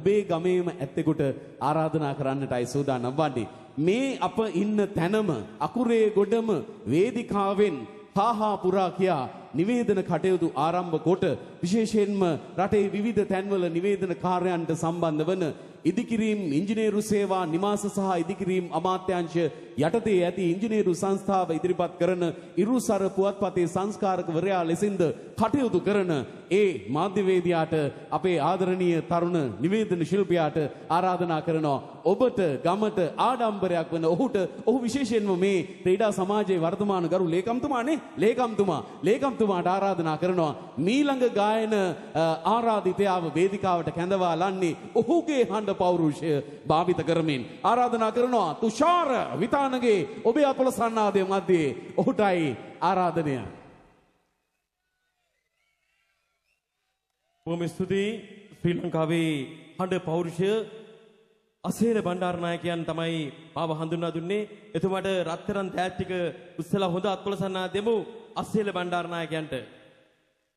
ඔබේ ගමේම ඇත්තෙකුට ආරාධනා කරන්නටයි සූදානම් වන්නේ. මේ අප ඉන්න තැනම අකුරේ ගොඩම වේදිකාවෙන් හාහා පුරා කියා නිවේදන කටයුතු ආරම්භ කොට විශේෂයෙන්ම රටේ විවිධ තැන්වල නිවේදන කාර්යයන්ට සම්බන්ධ වන ඉදිකිරීම් ඉංජිනේරු සේවා නිවාස සහ ඉදිකිරීම් අමාත්‍යාංශ යටතේ ඇති ඉංජිනේරු සංස්ථාව ඉදිරිපත් කරන ඉරුසර පුවත්පතේ සංස්කාරකවරයා ලෙසින්ද කටයුතු කරන ඒ මාධ්‍යවේදියාට අපේ ආදරණීය තරුණ නිවේදන ශිල්පියාට ආරාධනා කරනවා ඔබට ගමට ආඩම්බරයක් වන ඔහු විශේෂයෙන්ම මේ ක්‍රීඩා සමාජයේ වර්තමාන ගරු ලේකම්තුමාට ආරාධනා කරනවා මීළඟ ගායන ආරාධිතයාව වේදිකාවට කැඳවා ලන්නේ ඔහුගේ හඬ පෞරුෂය භාවිත කරමින් ආරාධනා කරනවා තුෂාර විතානගේ ඔබේ අපල සන්නාදය මැද්දේ ඔහුටයි ආරාධනය. බොහොම ස්තුතියි. ශ්‍රී ලංකාවේ හඬ පෞරුෂය අසේල බණ්ඩාරනායකයන් තමයි මාව හඳුන්වා දුන්නේ. එතුමාට රත්තරන් තෑත් ටික උස්සලා හොඳ අත්පොළ සන්නාද දෙමු අසේල බණ්ඩාරනායකයන්ට.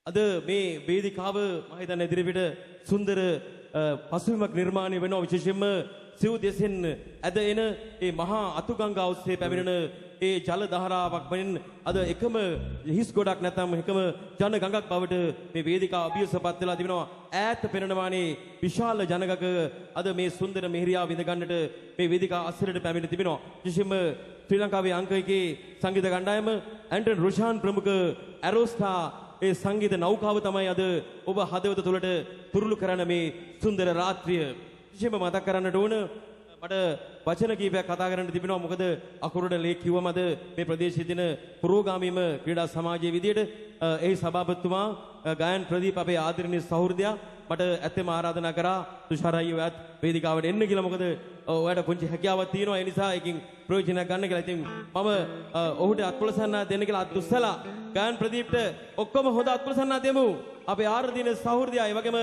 අද මේ වේදිකාව මම හිතන්නේ ඉදිරියට සුන්දර පසුබිමක් නිර්මාණය වෙනවා. විශේෂයෙන්ම සිව් දෙසෙන් ඇද එන ඒ මහා අතුගංගා ඔස්සේ පැමිණෙන ඒ ජල දහරාවක් වලින් අද එකම හිස් ගොඩක් නැත්නම් එකම ජන ගඟක් බවට මේ වේදිකාව අභියසපත් වෙලා තිබෙනවා. ඈත පෙනෙනවානේ විශාල ජනගක අද මේ සුන්දර මෙහෙරියාව විඳ ගන්නට මේ වේදිකාව අස්සරට පැමිණ තිබෙනවා. විශේෂයෙන්ම ශ්‍රී ලංකාවේ අංක 1 සංගීත කණ්ඩායම ඇන්ටන් රොෂාන් ප්‍රමුඛ ඇරෝස්ටා ඒ සංගීත නෞකාව තමයි අද ඔබ හදවත තුළට තුරුළු කරන මේ සුන්දර රාත්‍රිය. විශේෂයෙන්ම මතක් කරන්නට ඕන මට වචන කීපයක් කතා කරන්න තිබෙනවා. මොකද අකුරට ලේක් කිව්වම අද මේ ප්‍රදේශයේ තියෙන පුරෝගාමීම ක්‍රීඩා සමාජයේ විදියට එහි සභාපතිතුමා ගායන් ප්‍රදීප් අපේ ආදරණීය සහෘදයා මට ඇත්තම ආරාධනා කරා තුෂාර අයියා ඔයත් වේදිකාවට එන්න කියලා. මොකද ඔයාලට පුංචි හැකියාවක් තියෙනවා. ඒ නිසා එකකින් ප්‍රයෝජනයක් ගන්න කියලා. ඉතින් මම ඔහුට අත්පොළසන්නා දෙන්න කියලා අත් උස්සලා ගායන් ප්‍රදීප්ට ඔක්කොම හොඳ අත්පොළසන්නා දෙමු. අපේ ආරාධනීය සහෘදයා ඒ වගේම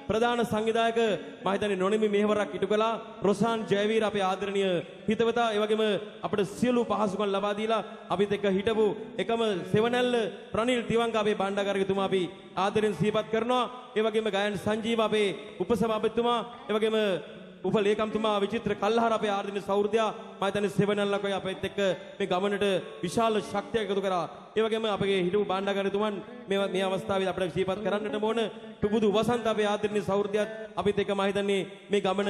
ප්‍රධාන සංවිධායක මම හිතන්නේ නොනිමි මෙහෙවරක් ඉටු කළා රොෂාන් ජයවීර අපේ ආදරණීය හිතවතා. ඒ වගේම අපිට සියලු පහසුකම් ලබා දීලා අපිත් එක්ක හිටපු එකම සෙවණැල්ල ප්‍රනිල් තිවංග අපේ බණ්ඩාගාරිකතුමා අපි ආදරෙන් සිහිපත් කරනවා. ඒ වගේම ගායන සංජීව අපේ උපසභාපතිතුමා ඒ වගේම උපලේකම්තුමා විචිත්‍ර කල්හර අපේ ආදරණීය සහෘදයා මම හිතන්නේ සෙවණැල්ලක් ඔය අපිත් එක්ක මේ ගමනට විශාල ශක්තියක් එකතු කරා. ඒ වගේම අපගේ හිටපු බණ්ඩාගාරිකතුමන් මේ අවස්ථාවේ අපිට සිහිපත් කරන්නට ඕන පුබුදු වසන්ත අපේ ආදරණීය සහෘදයාත් අපිත් එක්ක මම හිතන්නේ මේ ගමන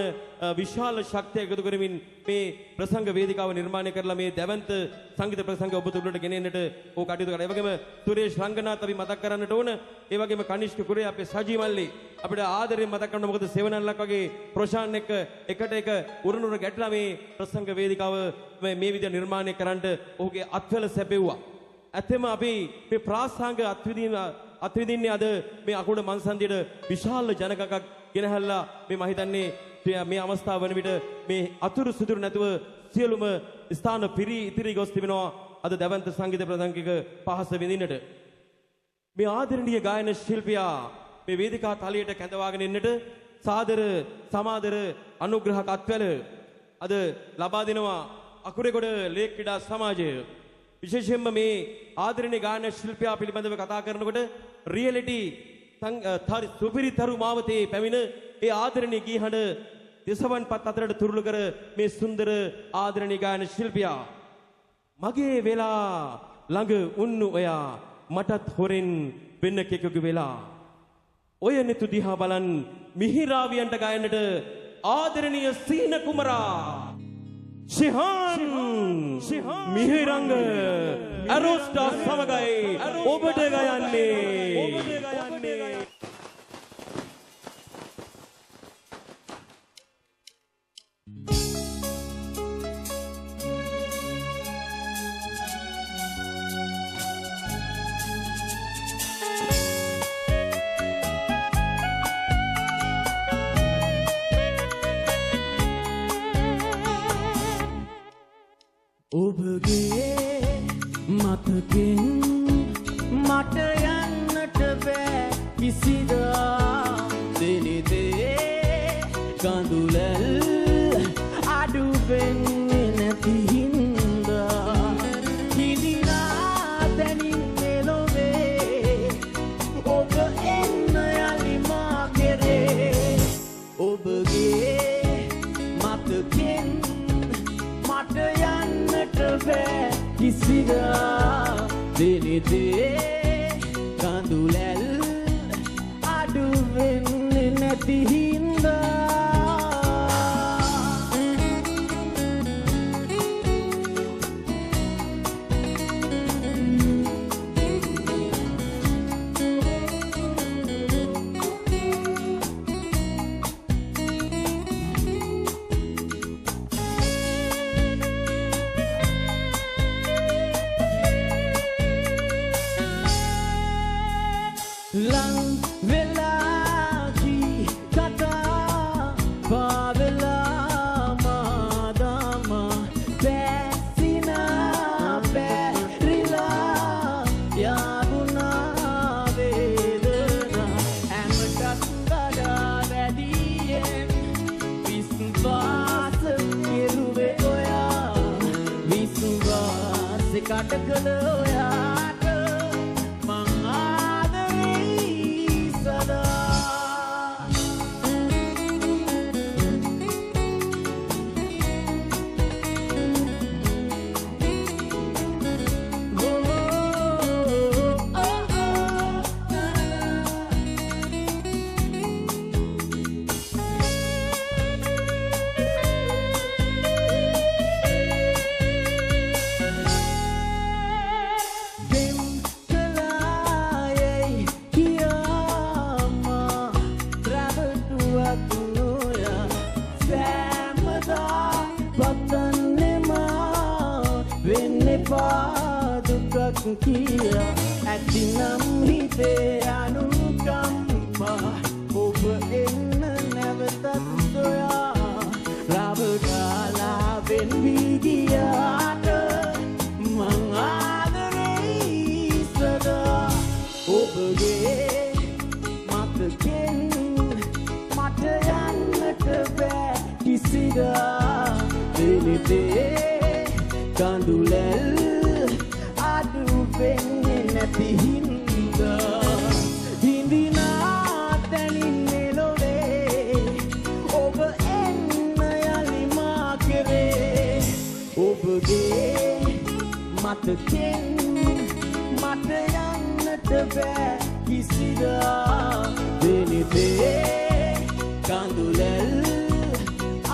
විශාල ශක්තියක් එකතු කරමින් මේ ප්‍රසංග වේදිකාව නිර්මාණය කරලා මේ දැවන්ත සංගීත ප්‍රසංග ඔබ තුළට ගෙනෙන්නට ඕක කටයුතු කරා. ඒ වගේම සුරේෂ් රංගනාත් අපි මතක් කරන්නට ඕන. ඒ වගේම කනිෂ්ක කුරේ අපේ සජී මල්ලි අපිට ආදරෙන් මතක් කරනවා. මොකද සෙවණැල්ලක් වගේ ප්‍රොෂාන් එක්ක එකට එක උරනුර ගැටලා මේ ප්‍රසංග වේදිකාව මේ විදිහට නිර්මාණය කරන්නට ඔහුගේ අත්වල සැපෙව්වා. ඇත්තම අපි මේ ප්‍රාසංග අත්විඳින්නේ අද මේ අකුඩ මන්සන්දියට විශාල ජනගහක් ගෙනහැල්ලා මේ මම හිතන්නේ මේ අවස්ථාව වන විට මේ අතුරු සුදුරු නැතුව සියලුම ස්ථාන ඉතිරි ගොස් තිබෙනවා අද දැවන්ත සංගීත ප්‍රසංගික පහස විඳින්නට. මේ ආදරණීය ගායන ශිල්පියා මේ වේදිකා තලයට කැඳවාගෙන එන්නට සාදර සමාදර අනුග්‍රහක අත්වැල අද ලබා දෙනවා අකුරේගොඩ ලේක් ක්‍රීඩා සමාජය. විශේෂයෙන්ම මේ ආදරණීය ගායන ශිල්පියා පිළිබඳව කතා කරනකොට රියැලිටි සුපිරිතරු මාවතේ පැමිණ ඒ ආදරණීය ගී හඬ දෙසවන්පත් අතරට තුරුළු කර මේ සුන්දර ආදරණීය ගායන ශිල්පියා මගේ වෙලා ළඟ උන්නු ඔයා මටත් හොරෙන් වෙන්න කෙකෙකු වෙලා ඔය නෙතු දිහා බලන් මිහිරාවියන්ට ගායනට ආදරණීය සීන කුමරා ශිහාන් මිහිරංග ඇරෝස්ටා සමගයි ඔබට ගයන්නේ. ඔබගේ මතකෙන් මට යන්නට බෑ කිසිදා දෙනිදේ කඳුලල් අඩු වෙන්නේ නැති හින්දා හිදිනා දැනින් එළොවේ ඔබ එන්න යලි මා කෙරේ ඔබගේ ඔබගේ මතකෙන් මට යන්නට බෑ කිසිදා දිනේදී කඳුලැල් අඩු වෙන්නේ නැති හින්දා lang velagi kata pavela madama pesina perila yaguna vedana amatak gada vadiyen viswas kiruve oya viswas katakala oya Kia ඇතිනම් හිතේ අනුකම්පා ඔබ එන්න නැවතත් සොයා රබඩාලාවෙන් වී ගියාට මං ආදරෙයි සදා ඔබගේ මතකෙන් මට යන්නට බෑ කිසිදා දිනේදී කඳුලැල් වෙන්නේ නැති හින්දා හිඳිනා තැනින් මෙලොවේ ඔබ එන්න යලි මා කෙරේ ඔබගේ මතකෙන් මට යන්නට බෑ කිසිදා දිනේදී කඳුලැල්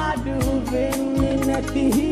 අඩු වෙන්නේ නැති